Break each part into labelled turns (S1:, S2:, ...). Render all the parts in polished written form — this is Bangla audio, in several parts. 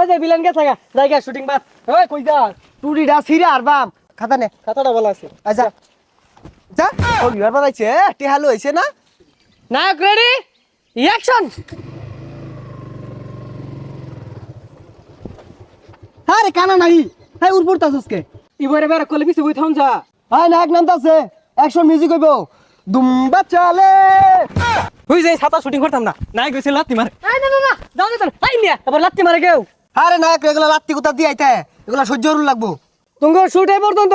S1: ওই যে ভিলেন গেছে জায়গা শুটিং বাদ ওই কই যা টুরিটা ছিড়ে আর বাম খাতা নে খাতাটা ভালো আছে আচ্ছা যা ও বিবার বানাইছে টিহালু হইছে না নায়ক রেডি অ্যাকশন আরে কানা নাই হাই উড় পড়তাছস কে ইবারে বের কলে বিছে বই থাম যা হাই নায়ক নামতাছে অ্যাকশন মিউজিক হইব দুম্বা চালে হই যাই ছাতা শুটিং করতাম না নায়ক গেছে লাত্তি মারে এই না না না যাও যাও আই মিয়া আবার লাত্তি মারে কেউ আরে নায়ক এগুলা লাত্তি কুতা দি আইতে এগুলা সহ্য করুন লাগবো তুমি শুট এই পর্যন্ত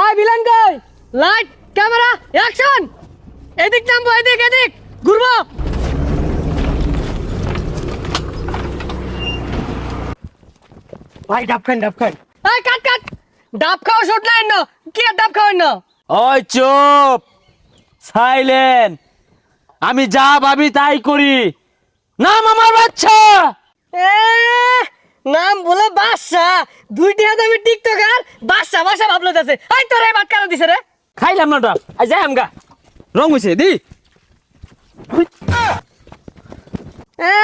S1: আই ভিলেন কই লাইট ক্যামেরা অ্যাকশন এদিক নামবো এদিক ঘুরবো ভাই ডাব খান এই কাট ডাব খাও শুট লাইন না কি আর ডাব খাওয়াই না
S2: ওই চুপ সাইলেন্ট আমি যা ভাবি তাই করি নাম আমার বাচ্চা
S1: এ নাম বলে বাদশা দুইটি হাতে আমি টিকটকার বাদশা ভাবলো যাচ্ছে এই তোরে ভাত কারা দিছে রে
S2: খাইলাম না ডাব আই যাই আমগা রং হইছে দি
S1: এ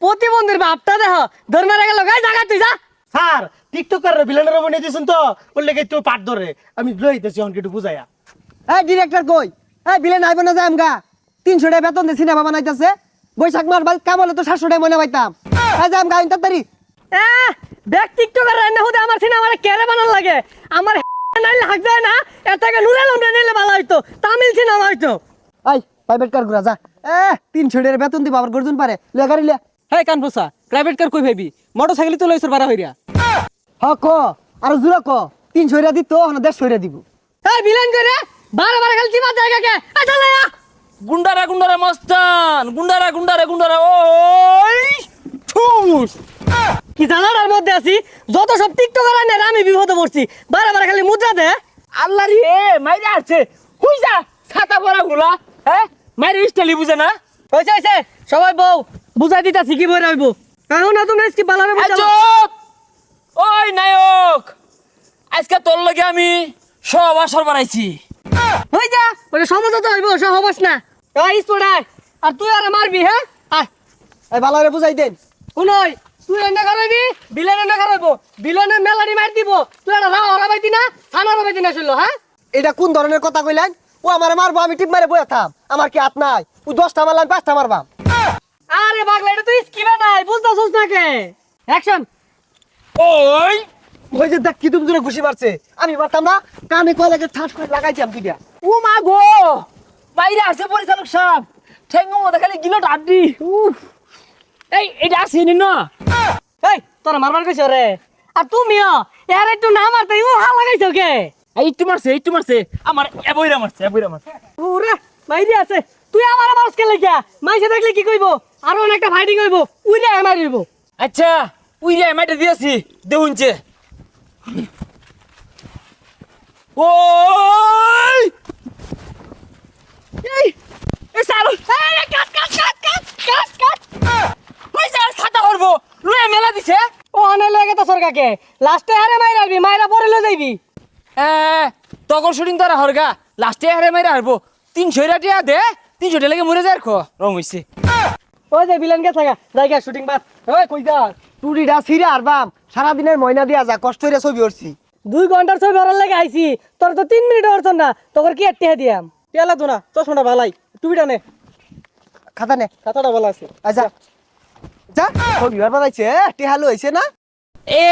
S1: প্রতিবন্ধীর বাপটা দেখ ধর মারা গেল গাই জায়গা তুই যা
S3: স্যার টিকটকার ভিলেনের বনে দিছেন তো বললে কি তুই পাট ধরে আমি লইতেছি অন কিছু বুঝাইয়া
S1: এই ডিরেক্টর কই এই ভিলেন আইব না যায় আমগা 300 টাকা বেতন দিয়ে সিনেমা বানাইতাছে বৈশাখ মাস বাল কাম হলে তো 700 টাকা মনে পাইতাম এই যে আমগা ইন্টারতারি এ দেখ টিকটকার রান্না হতে আমার সিনেমা কেরে বানান লাগে আমার নাইলে হাক যায় না এটাকে নুরাল আমরা নিলে ভালো হইতো তামিল সিনেমা হইতো এই প্রাইভেট কার ঘুরা যা এ 300 টাকা বেতন দিব আবার গর্জন পারে লে গাড়ি লে
S4: হ্যাঁ কানফুসা প্রাইভেট কার কই ভাবি মোটরসাইকেল তো লইছর বাড়া হইরা
S1: হ ক আর জুরা ক 300 টাকা দিত না 150 টাকা দিব এই ভিলেন করে বারবার খালি চিমা জায়গা কে এই চলে আ
S2: গুন্ডারা মস্তান গুন্ডারা ওই ঠুস
S1: কি জানার মধ্যে আছি যত সব টিকটকার আনে আমি বিপদে পড়ছি বারবার খালি মুদ্রা দে
S2: আল্লাহ রে মাইরে আছে হুই যা ছাতা পরা গুলা হ্যাঁ মাইরে স্টাইলি বুঝে না
S1: হইছে সবাই বউ বুঝাই দিতাছি কি বই রাখবো এখন না তুমি কি বালারে
S2: এই
S1: বুঝাবো
S2: চুপ ওই নায়ক আজকে তোর লগে আমি সব আসর বানাইছি
S1: হই যা ওরে সমাজ তো হইবো সহবাস না এই স্পোর্টার আর তুই আর মারবি হ্যাঁ আয় এই বালারে বুঝাই দেন শুনই তুই এন্ডা করাইবি বিলেন এন্ডা করাইবো বিলেনের মেলানি মার দিব তুই আর রাও হরাবাইতি না থানা হরাবাইতি না শুনলো হ্যাঁ এটা কোন ধরনের কথা কইলেন ও আমারে মারবো আমি টিপ মারে বইয়া থাম আমার কি হাত নাই ও 10টা মারলাম 5টা মারবাম আরে পাগলা এটা তুই স্কিমে নাই বুঝতাছস না কে অ্যাকশন
S2: ওই
S1: ওই যে দেখ কি তুমি জোরে ঘুষি মারছে আমি মারতাম না কানে কয়লাকে ঠাস করে লাগাইছিলাম দুইটা
S2: ও মা গো বাইরে আছে পরিচালক সাহেব ঠেঙ্গো মধ্যে খালি গিলো ডাড্ডি এই এটা আছে না
S1: এই তোরা মারবার কইছ রে আর তুমিও এর একটু না মারতে ও হা লাগাইছো কে
S2: এই একটু মারছে আমার এবইরা মারছে
S1: ওরে মাইরি আছে তুই আমার মারস কে লাগিয়া মাইসে দেখলে কি কইবো আর অনেকটা ফাইটিং হইবো উইরে মারিবো
S2: আচ্ছা উই রে মাইটা দিয়েছি দেউনছে ওই এই এ সালো এই কাট ওই যা ছাতা করব লয়ে মেলা দিছে
S1: ও অনে লাগে তো সরকাকে লাস্টে হারে মাইরাবি মাইরা পরে লই যাইবি
S2: তখন শুটিং তারা হরগা লাস্টে হারে মাইরা হারবো 300 টাকা দে 300 টাকা লাগে মরে যায় খো রং হইছে
S1: ওই যে ভিলেন গেছে জায়গা শুটিং বাদ ওই কই যা টুরিটা ছিড়ে আর বাম সারা দিনের ময়না দিয়া যা কষ্ট হইরা ছবি উঠছি 2 ঘন্টার ছবি ওরার লাগে আইছি তোর তো 3 মিনিট ওরছ না তোর কি একটা দিয়াম পেলা তো না চশমাটা ভালাই টুপিটা নে খাতা নে খাতাটা ভালো আছে আচ্ছা যা ও বিবার বানাইছে টিহালু হইছে না
S2: এ